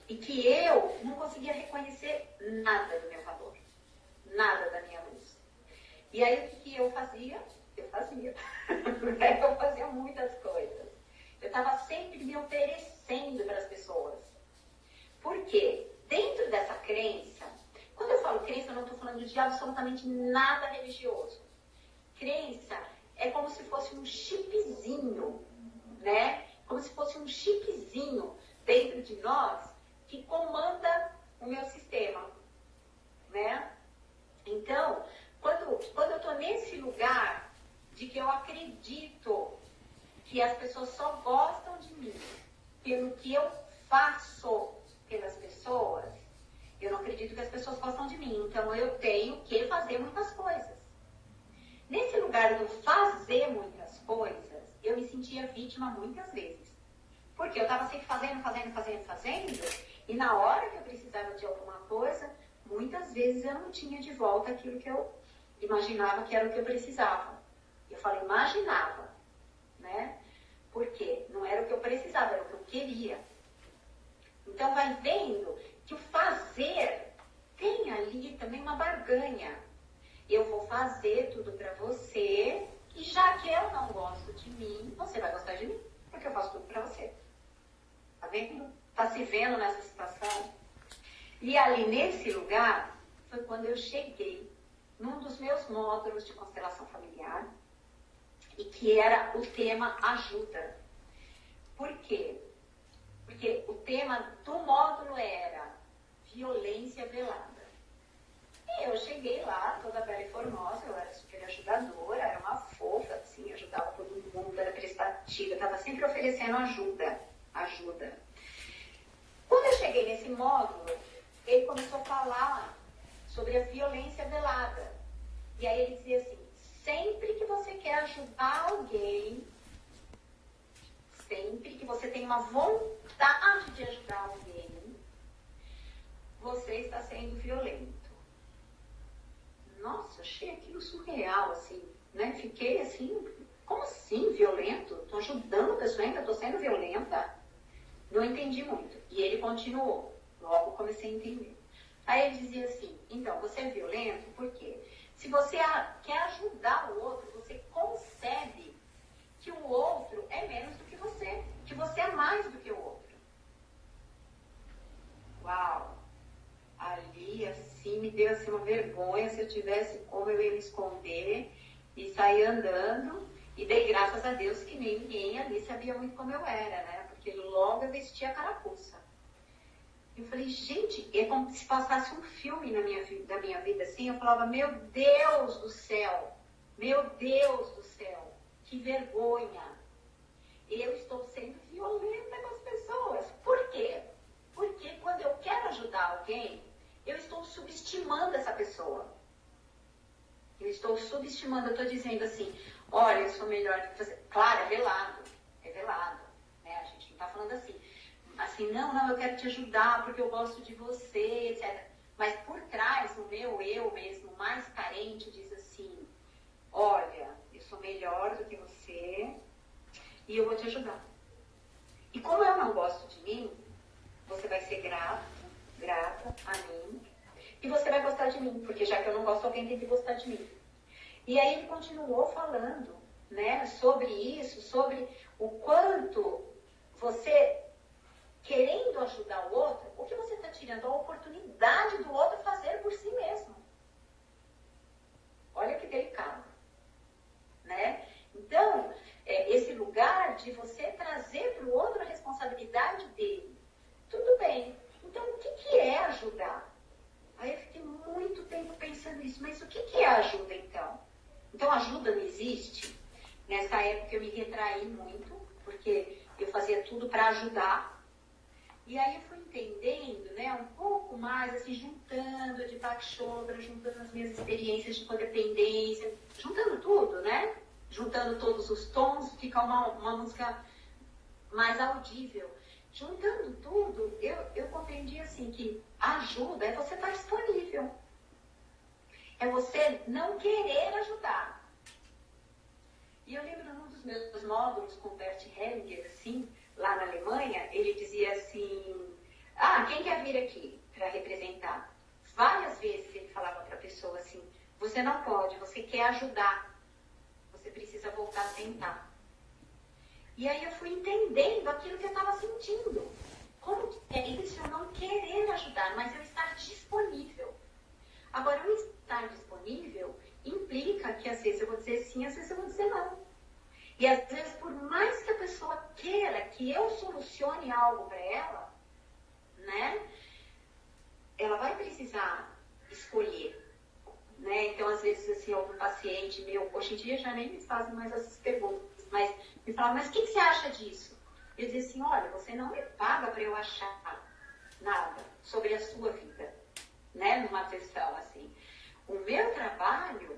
E que eu não conseguia reconhecer nada do meu valor. Nada da minha luz. E aí o que eu fazia? Eu fazia. Eu fazia muitas coisas. Eu estava sempre me oferecendo para as pessoas. Por quê? Dentro dessa crença, quando eu falo crença, eu não estou falando de absolutamente nada religioso. Crença é como se fosse um chipzinho, né? Como se fosse um chipzinho dentro de nós que comanda o meu sistema, né? Então, quando eu estou nesse lugar de que eu acredito que as pessoas só gostam de mim pelo que eu faço pelas pessoas, eu não acredito que as pessoas gostam de mim. Então, eu tenho que fazer muitas coisas. Nesse lugar do fazer muitas coisas, eu me sentia vítima muitas vezes. Porque eu estava sempre fazendo, e na hora que eu precisava de alguma coisa, muitas vezes eu não tinha de volta aquilo que eu imaginava que era o que eu precisava. Eu falo, imaginava, né? Porque não era o que eu precisava, era o que eu queria. Então, vai vendo que o fazer tem ali também uma barganha. Eu vou fazer tudo para você, e já que eu não gosto de mim, você vai gostar de mim, porque eu faço tudo para você. Tá vendo? Tá se vendo nessa situação? E ali nesse lugar, foi quando eu cheguei num dos meus módulos de constelação familiar, e que era o tema ajuda. Por quê? Porque o tema do módulo era violência velada. E eu cheguei lá, toda bela e formosa, eu era super ajudadora, era uma fofa, assim, ajudava todo mundo, era prestativa, estava sempre oferecendo ajuda. Quando eu cheguei nesse módulo, ele começou a falar sobre a violência velada. E aí ele dizia assim, sempre que você quer ajudar alguém, sempre que você tem uma vontade de ajudar alguém, você está sendo violento. Nossa, achei aquilo surreal, assim, né? Fiquei assim, como assim violento? Estou ajudando a pessoa ainda, estou sendo violenta? Não entendi muito. E ele continuou. Logo comecei a entender. Aí ele dizia assim, então, você é violento por quê? Se você quer ajudar o outro, você concebe que o outro é menos do que você é mais do que o outro. Uau! Ali, assim, me deu assim, uma vergonha. Se eu tivesse como, eu ia me esconder e sair andando. E dei graças a Deus que ninguém ali sabia muito como eu era, né? Porque logo eu vestia a carapuça. Eu falei, gente, é como se passasse um filme na minha vida, assim. Eu falava, meu Deus do céu, que vergonha. Eu estou sendo violenta com as pessoas. Por quê? Porque quando eu quero ajudar alguém, eu estou subestimando essa pessoa. Eu estou dizendo assim, olha, eu sou melhor que você. Claro, é velado, né? A gente não está falando assim, não, eu quero te ajudar porque eu gosto de você, etc. Mas por trás, o meu eu mesmo, mais carente, diz assim, olha, eu sou melhor do que você e eu vou te ajudar. E como eu não gosto de mim, você vai ser grata a mim, e você vai gostar de mim, porque já que eu não gosto, alguém tem que gostar de mim. E aí ele continuou falando, né, sobre isso, sobre o quanto você, querendo ajudar o outro, o que você está tirando? A oportunidade do outro fazer por si mesmo. Olha que delicado, né? Então, esse lugar de você trazer para o outro a responsabilidade dele. Tudo bem. Então, o que é ajudar? Aí eu fiquei muito tempo pensando nisso. Mas o que é ajuda, então? Então, ajuda não existe? Nessa época eu me retraí muito, porque eu fazia tudo para ajudar. E aí eu fui entendendo, né, um pouco mais, assim, juntando de Bhakti-yoga, juntando as minhas experiências de codependência, juntando tudo, né? Juntando todos os tons, fica uma música mais audível. Juntando tudo, eu compreendi assim que ajuda é você estar disponível. É você não querer ajudar. E eu lembro num dos meus módulos com Bert Hellinger, assim, lá na Alemanha, ele dizia assim, quem quer vir aqui para representar? Várias vezes ele falava para a pessoa assim, você não pode, você quer ajudar. Você precisa voltar a sentar. E aí eu fui entendendo aquilo que eu estava sentindo. Como é isso eu não querer ajudar, mas eu estar disponível. Agora, o estar disponível implica que às vezes eu vou dizer sim, às vezes eu vou dizer não. E às vezes, por mais que a pessoa queira que eu solucione algo para ela, né, ela vai precisar escolher. Né? Então, às vezes, assim, algum paciente meu, hoje em dia já nem me fazem mais essas perguntas, mas me falam, mas o que você acha disso? Eu dizia assim, olha, você não me paga para eu achar nada sobre a sua vida, né? Numa sessão, assim. O meu trabalho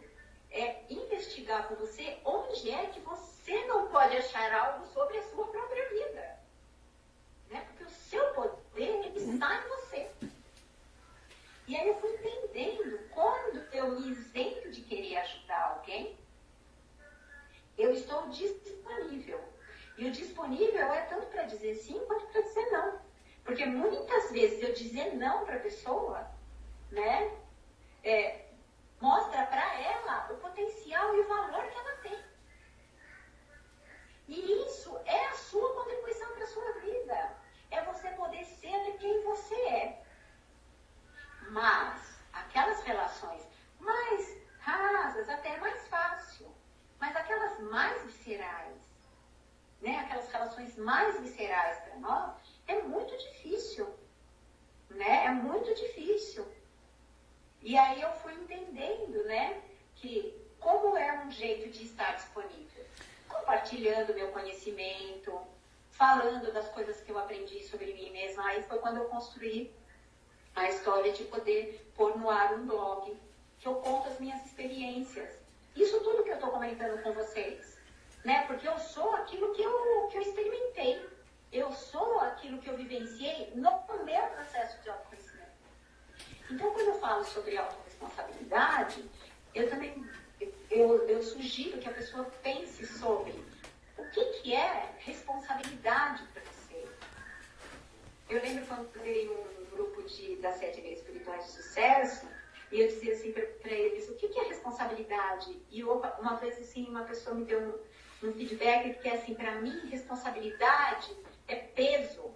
é investigar com você onde é que você não pode achar algo sobre a sua própria vida, né? Porque o seu poder está em você. E aí eu fui entendendo, quando eu me isento de querer ajudar alguém, eu estou disponível. E o disponível é tanto para dizer sim, quanto para dizer não. Porque muitas vezes eu dizer não para a pessoa, né, mostra para ela o potencial e o valor que ela tem. E isso é a sua contribuição para a sua vida. É você poder ser quem você é. Mas aquelas relações mais rasas, até mais fácil, mas aquelas mais viscerais, né? Aquelas relações mais viscerais para nós, é muito difícil, né? É muito difícil. E aí eu fui entendendo, né, que como é um jeito de estar disponível, compartilhando meu conhecimento, falando das coisas que eu aprendi sobre mim mesma. Aí foi quando eu construí a história de poder pôr no ar um blog, que eu conto as minhas experiências, isso tudo que eu estou comentando com vocês, né? Porque eu sou aquilo que eu experimentei. Eu sou aquilo que eu vivenciei no meu processo de autoconhecimento. Então, quando eu falo sobre autorresponsabilidade, eu sugiro que a pessoa pense sobre o que é responsabilidade para você. Eu lembro quando eu dei um grupo das 7 leis espirituais de sucesso, e eu dizia assim para eles, o que é responsabilidade? E uma vez assim, uma pessoa me deu um feedback que é assim, para mim, responsabilidade é peso.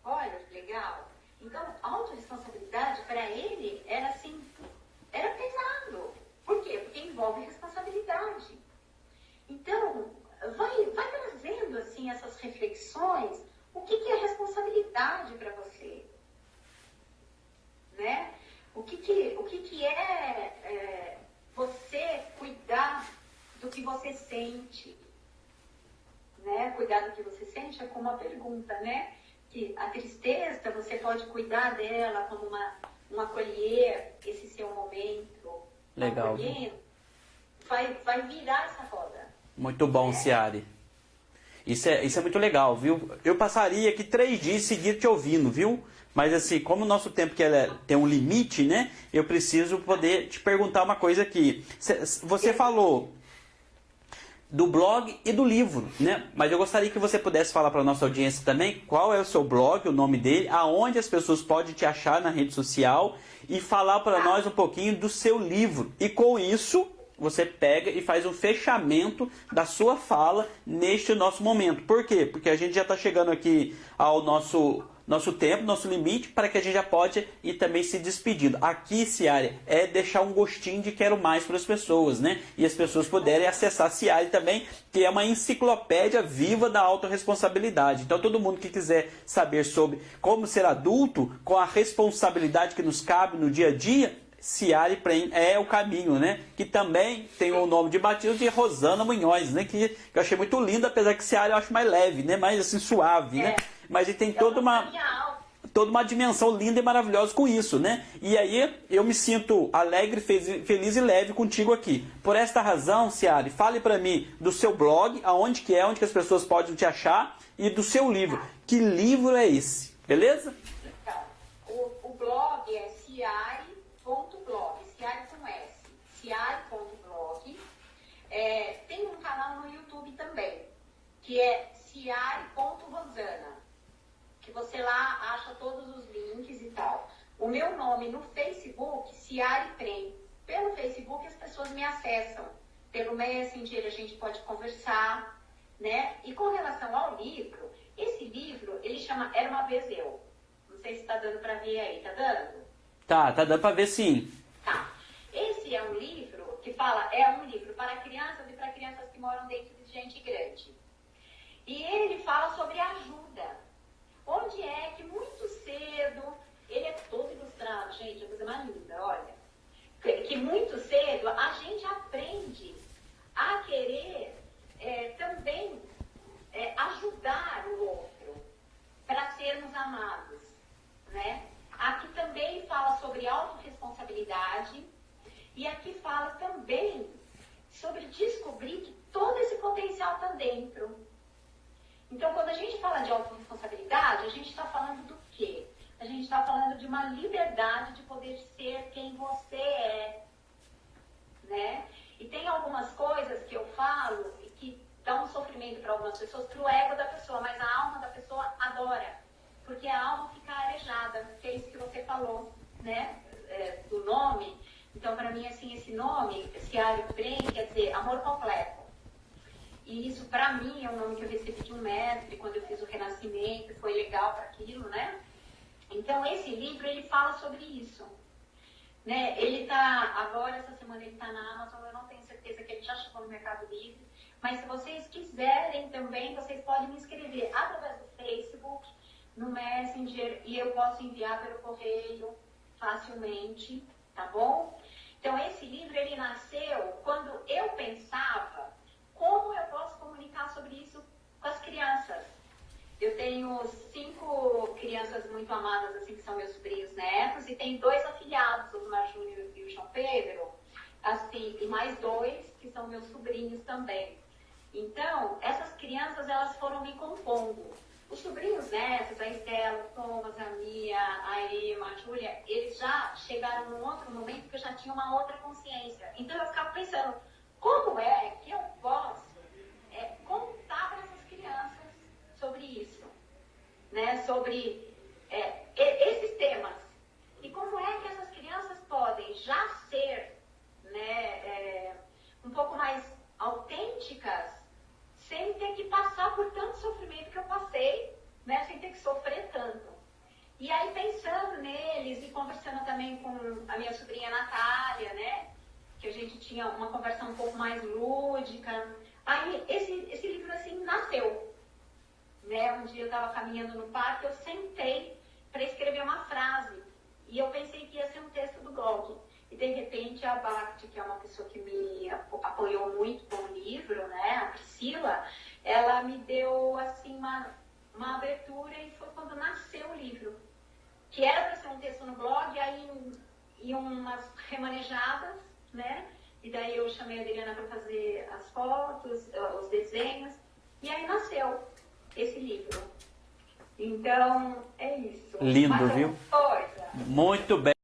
Olha que legal. Então, autorresponsabilidade para ele era assim, era pesado. Por quê? Porque envolve responsabilidade. Então, vai trazendo assim essas reflexões. O que é responsabilidade para você? Né? O que é você cuidar do que você sente? Né? Cuidar do que você sente é como uma pergunta, né? Que a tristeza, você pode cuidar dela como um acolher esse seu momento. Legal. Acolher, vai virar essa roda. Muito bom, Ciari. Isso é muito legal, viu? Eu passaria aqui 3 dias seguidos te ouvindo, viu? Mas assim, como o nosso tempo tem um limite, né? Eu preciso poder te perguntar uma coisa aqui. Você falou do blog e do livro, né? Mas eu gostaria que você pudesse falar para a nossa audiência também qual é o seu blog, o nome dele, aonde as pessoas podem te achar na rede social e falar para nós um pouquinho do seu livro. E com isso, você pega e faz um fechamento da sua fala neste nosso momento. Por quê? Porque a gente já está chegando aqui ao nosso tempo, nosso limite, para que a gente já pode ir também se despedindo. Aqui, Ciari, é deixar um gostinho de quero mais para as pessoas, né? E as pessoas puderem acessar a Ciari também, que é uma enciclopédia viva da autorresponsabilidade. Então, todo mundo que quiser saber sobre como ser adulto, com a responsabilidade que nos cabe no dia a dia, Ciari é o caminho, né? Que também tem o nome de batismo de Rosana Munhoz, né? Que eu achei muito lindo, apesar que Ciari eu acho mais leve, né? Mais assim, suave, né? Mas ele tem toda uma dimensão linda e maravilhosa com isso, né? E aí eu me sinto alegre, feliz e leve contigo aqui. Por esta razão, Ciari, fale para mim do seu blog, onde que as pessoas podem te achar, e do seu livro. Que livro é esse? Beleza? Então, o blog é ciari.blog, Ciari com S, ciari.blog. Tem um canal no YouTube também, que é ciari.rosana, que você lá acha todos os links e tal. O meu nome no Facebook, Ciari Prem. Pelo Facebook as pessoas me acessam. Pelo Messenger a gente pode conversar, né? E com relação ao livro, esse livro, ele chama Era Uma Vez Eu. Não sei se tá dando para ver aí, tá dando? Tá dando para ver sim. Tá. Esse é um livro que é um livro para crianças e para crianças que moram dentro de gente grande. E ele fala sobre ajuda. Onde é que muito cedo, ele é todo ilustrado, gente, é a coisa mais linda, olha. Que muito cedo a gente aprende a querer também ajudar o outro para sermos amados, né? Aqui também fala sobre autorresponsabilidade e aqui fala também sobre descobrir que todo esse potencial está dentro. Então, quando a gente fala de autorresponsabilidade, a gente está falando do quê? A gente está falando de uma liberdade de poder ser quem você é, né? E tem algumas coisas que eu falo e que dão um sofrimento para algumas pessoas, para o ego da pessoa, mas a alma da pessoa adora, porque a alma fica arejada, que é isso que você falou, né? Do nome. Então, para mim, assim, esse nome, Ciari Prem, quer dizer amor completo. E isso, para mim, é um nome que eu recebi de um mestre quando eu fiz o Renascimento, foi legal para aquilo, né? Então, esse livro, ele fala sobre isso. Né? Ele está, agora, essa semana, ele está na Amazon, eu não tenho certeza que ele já chegou no Mercado Livre, mas se vocês quiserem também, vocês podem me escrever através do Facebook, no Messenger, e eu posso enviar pelo correio facilmente, tá bom? Então, esse livro, ele nasceu quando eu pensava como eu posso comunicar sobre isso com as crianças. Eu tenho 5 crianças muito amadas, assim, que são meus sobrinhos netos, e tenho 2 afilhados, o Mar Júnior e o João Pedro, assim, e mais 2 que são meus sobrinhos também. Então, essas crianças, elas foram me compondo. Os sobrinhos netos, a Estela, o Thomas, a Mia, a Emma, a Júlia, eles já chegaram num outro momento que eu já tinha uma outra consciência. Então, eu ficava pensando, como é que eu posso contar para essas crianças sobre isso, né? Sobre esses temas. E como é que essas crianças podem já ser, né, um pouco mais autênticas, sem ter que passar por tanto sofrimento que eu passei, né, sem ter que sofrer tanto. E aí, pensando neles e conversando também com a minha sobrinha Natália, né, que a gente tinha uma conversa um pouco mais lúdica, aí esse livro, assim, nasceu. Né? Um dia eu estava caminhando no parque, eu sentei para escrever uma frase, e eu pensei que ia ser um texto do blog. E, de repente, a Bhakti, que é uma pessoa que me apoiou muito com o livro, né, a Priscila, ela me deu, assim, uma abertura, e foi quando nasceu o livro. Que era para ser um texto no blog, aí iam umas remanejadas, né, e daí eu chamei a Adriana para fazer as fotos, os desenhos, e aí nasceu esse livro. Então, é isso. Lindo, mais viu? Coisa. Muito bem.